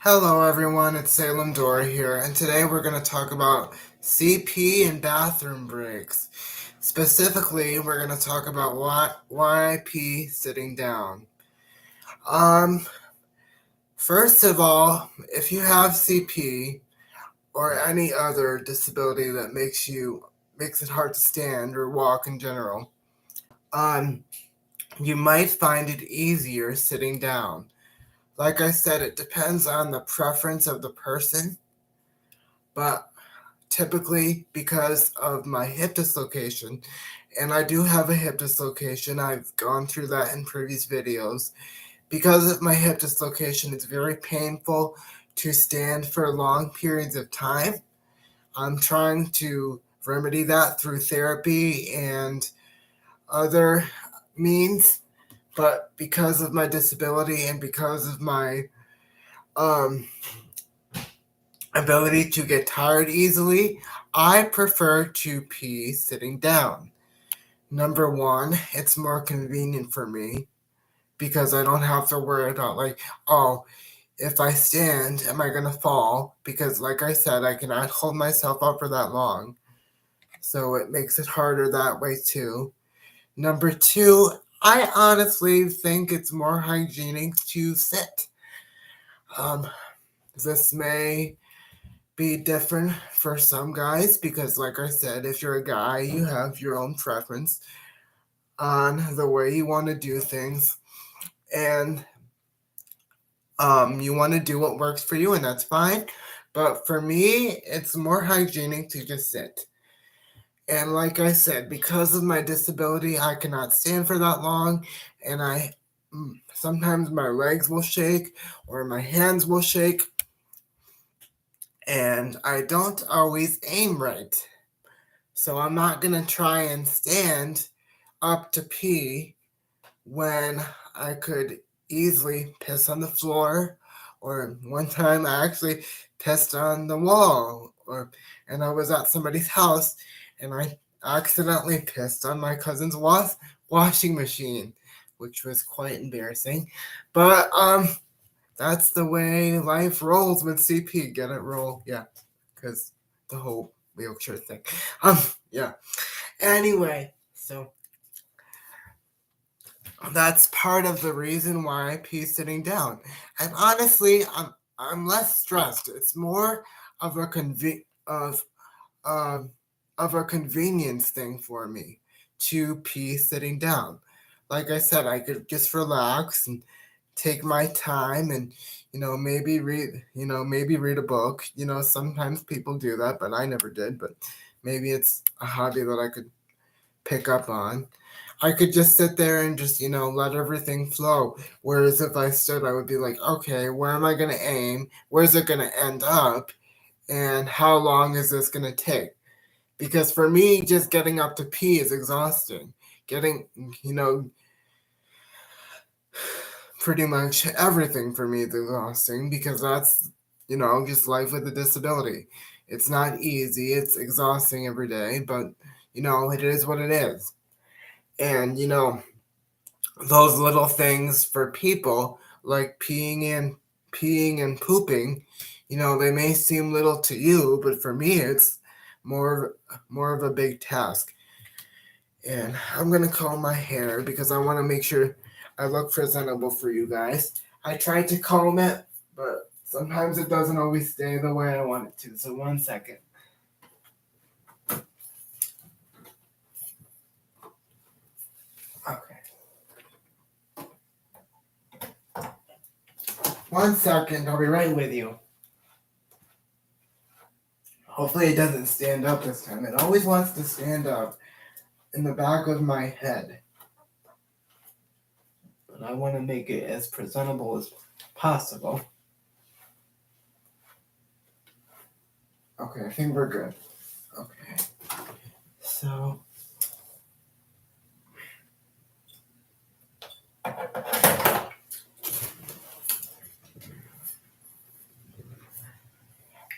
Hello everyone, it's Salem Dora here, and today we're going to talk about CP and bathroom breaks. Specifically, we're going to talk about why pee sitting down. First of all, if you have CP or any other disability that makes it hard to stand or walk in general, you might find it easier sitting down. Like I said, it depends on the preference of the person, but typically because of my hip dislocation, and I do have a hip dislocation, I've gone through that in previous videos. Because of my hip dislocation, it's very painful to stand for long periods of time. I'm trying to remedy that through therapy and other means, but because of my disability and because of my ability to get tired easily, I prefer to pee sitting down. Number one, it's more convenient for me because I don't have to worry about if I stand, am I going to fall? Because like I said, I cannot hold myself up for that long. So it makes it harder that way too. Number two, I honestly think it's more hygienic to sit. This may be different for some guys because, like I said, if you're a guy, you have your own preference on the way you want to do things, and you want to do what works for you, and that's fine. But for me, it's more hygienic to just sit. And like I said, because of my disability, I cannot stand for that long, and sometimes my legs will shake or my hands will shake, and I don't always aim right. So I'm not going to try and stand up to pee when I could easily piss on the floor. Or one time I actually pissed on the wall, and I was at somebody's house and I accidentally pissed on my cousin's washing machine, which was quite embarrassing. But that's the way life rolls with CP. Get it? Roll, yeah, because the whole wheelchair thing. Yeah. Anyway, so that's part of the reason why I pee sitting down. And honestly, I'm less stressed. It's more of a a convenience thing for me to pee sitting down. Like I said, I could just relax and take my time and maybe read a book. Sometimes people do that, but I never did. But maybe it's a hobby that I could pick up on. I could just sit there and just, let everything flow. Whereas if I stood, I would be like, okay, where am I going to aim? Where's it going to end up? And how long is this going to take? Because for me, just getting up to pee is exhausting. Getting, pretty much everything for me is exhausting because that's, just life with a disability. It's not easy. It's exhausting every day, but, it is what it is. And, those little things for people like peeing and pooping, they may seem little to you, but for me it's more of a big task. And I'm gonna comb my hair because I want to make sure I look presentable for you guys. I tried to comb it, but sometimes it doesn't always stay the way I want it to. So 1 second. Okay. 1 second, I'll be right with you. Hopefully it doesn't stand up this time. It always wants to stand up in the back of my head. But I want to make it as presentable as possible. Okay, I think we're good. Okay. So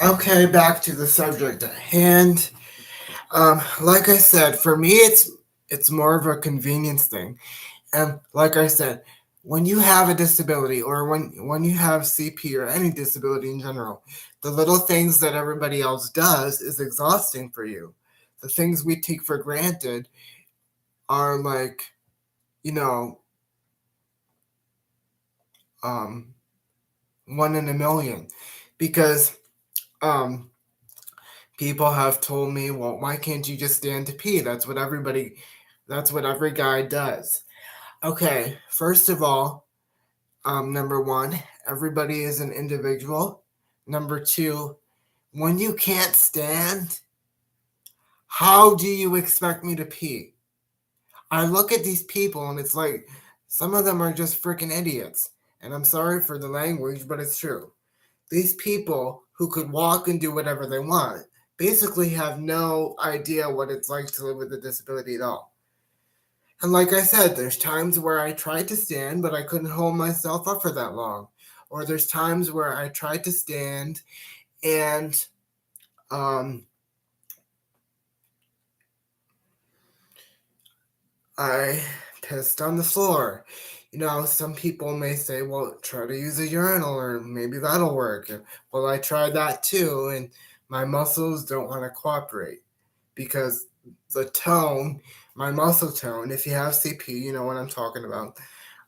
okay, back to the subject at hand. Like I said, for me, it's more of a convenience thing, and like I said, when you have a disability, or when you have CP or any disability in general, the little things that everybody else does is exhausting for you. The things we take for granted are like, you know, um, one in a million. Because um, people have told me, well, why can't you just stand to pee? That's what every guy does. Okay, first of all, number one, everybody is an individual. Number two, when you can't stand, how do you expect me to pee? I look at these people and it's like some of them are just freaking idiots. And I'm sorry for the language, but it's true. These people who could walk and do whatever they want basically have no idea what it's like to live with a disability at all. And like I said, there's times where I tried to stand, but I couldn't hold myself up for that long. Or there's times where I tried to stand and um, I pissed on the floor. Some people may say, well, try to use a urinal or maybe that'll work. Well, I tried that too, and my muscles don't want to cooperate because the tone, my muscle tone, if you have CP, you know what I'm talking about.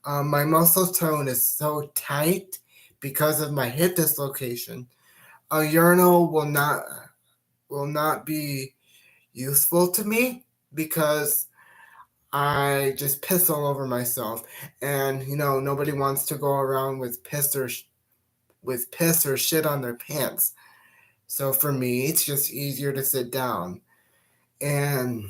My muscle tone is so tight because of my hip dislocation. A urinal will not be useful to me because I just piss all over myself, and nobody wants to go around with piss or shit on their pants. So for me, it's just easier to sit down. And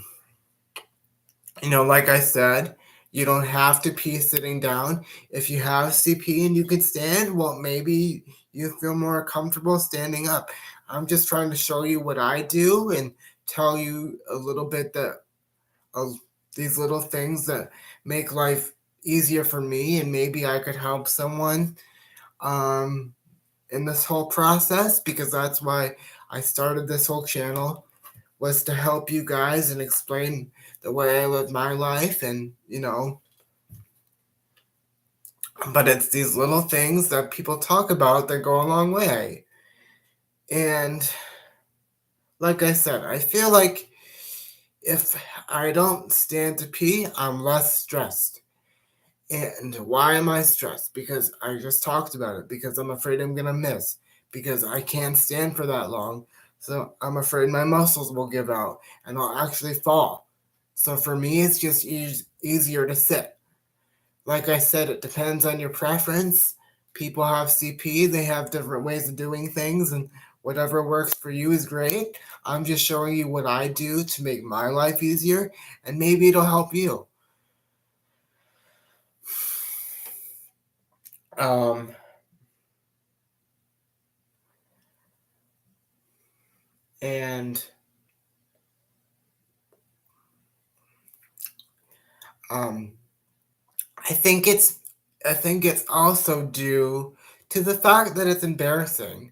like I said, you don't have to pee sitting down. If you have CP and you can stand, well, maybe you feel more comfortable standing up. I'm just trying to show you what I do and tell you a little bit of these little things that make life easier for me, and maybe I could help someone um, in this whole process, because that's why I started this whole channel, was to help you guys and explain the way I live my life. And but it's these little things that people talk about that go a long way. And like I said, I feel like if I don't stand to pee, I'm less stressed. And why am I stressed? Because I just talked about it. Because I'm afraid I'm going to miss. Because I can't stand for that long. So I'm afraid my muscles will give out and I'll actually fall. So for me, it's just easier to sit. Like I said, it depends on your preference. People have CP, they have different ways of doing things, and whatever works for you is great. I'm just showing you what I do to make my life easier, and maybe it'll help you. Um, and um, I think it's also due to the fact that it's embarrassing.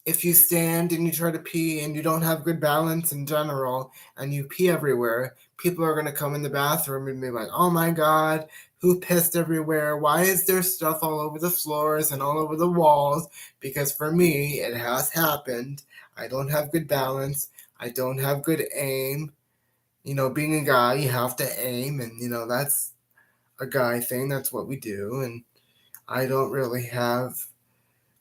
If you stand and you try to pee and you don't have good balance in general and you pee everywhere, people are going to come in the bathroom and be like, oh my God, who pissed everywhere? Why is there stuff all over the floors and all over the walls? Because for me, it has happened. I don't have good balance. I don't have good aim. Being a guy, you have to aim, and that's a guy thing. That's what we do. And I don't really have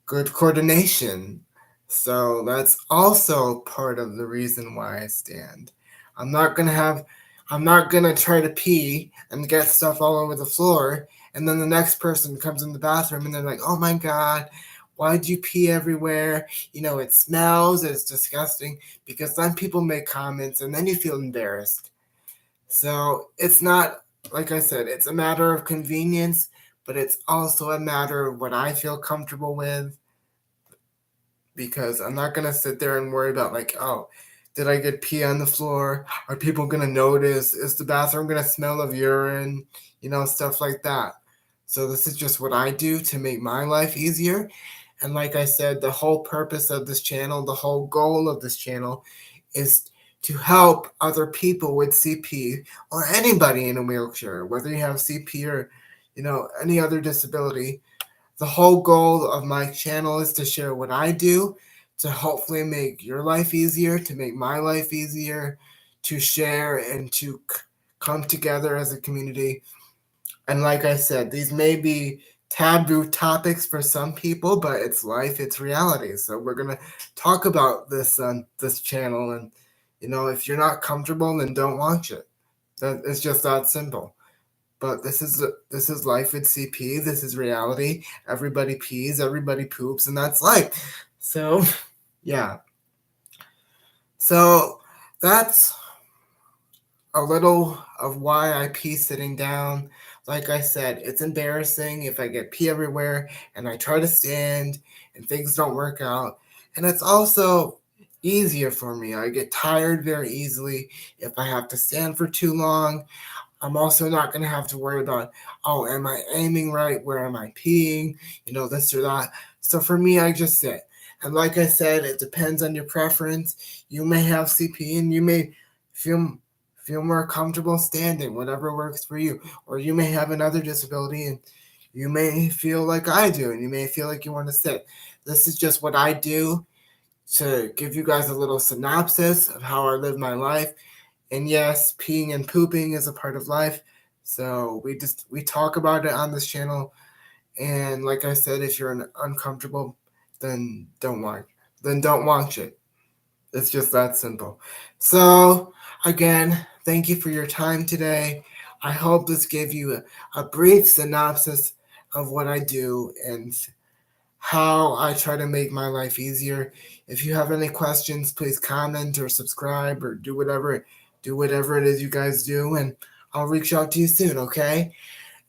good coordination. So that's also part of the reason why I stand. I'm not gonna have I'm not gonna try to pee and get stuff all over the floor, and then the next person comes in the bathroom and they're like, oh my God, why'd you pee everywhere? It smells, it's disgusting, because then people make comments and then you feel embarrassed. So it's not, like I said, it's a matter of convenience, but it's also a matter of what I feel comfortable with, because I'm not gonna sit there and worry about, like, oh, did I get pee on the floor? Are people gonna notice? Is the bathroom gonna smell of urine? Stuff like that. So this is just what I do to make my life easier. And like I said, the whole purpose of this channel, the whole goal of this channel is to help other people with CP, or anybody in a wheelchair, whether you have CP or any other disability. The whole goal of my channel is to share what I do to hopefully make your life easier, to make my life easier, to share and to come together as a community. And like I said, these may be taboo topics for some people, but it's life, it's reality. So we're going to talk about this on this channel. And, if you're not comfortable, then don't watch it. It's just that simple. But this is life with CP. This is reality. Everybody pees, everybody poops, and that's life. So, yeah. So that's a little of why I pee sitting down. Like I said, it's embarrassing if I get pee everywhere and I try to stand and things don't work out. And it's also easier for me. I get tired very easily if I have to stand for too long. I'm also not going to have to worry about, oh, am I aiming right? Where am I peeing? This or that. So for me, I just sit. And like I said, it depends on your preference. You may have CP and you may feel more comfortable standing, whatever works for you. Or you may have another disability and you may feel like I do and you may feel like you want to sit. This is just what I do to give you guys a little synopsis of how I live my life. And yes, peeing and pooping is a part of life. So we talk about it on this channel. And like I said, if you're uncomfortable, then don't watch it. It's just that simple. So again, thank you for your time today. I hope this gave you a brief synopsis of what I do and how I try to make my life easier. If you have any questions, please comment or subscribe or do whatever it is you guys do, and I'll reach out to you soon, okay?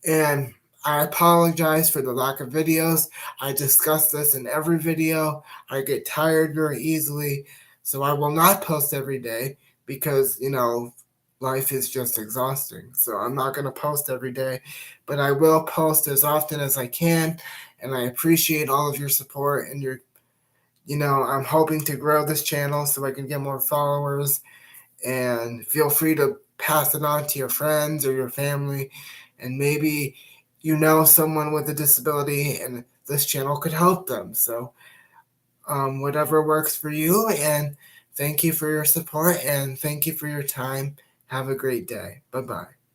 And I apologize for the lack of videos. I discuss this in every video. I get tired very easily, so I will not post every day because, life is just exhausting. So I'm not going to post every day, but I will post as often as I can. And I appreciate all of your support and I'm hoping to grow this channel so I can get more followers, and feel free to pass it on to your friends or your family. And maybe someone with a disability and this channel could help them. So whatever works for you. And thank you for your support and thank you for your time. Have a great day. Bye-bye.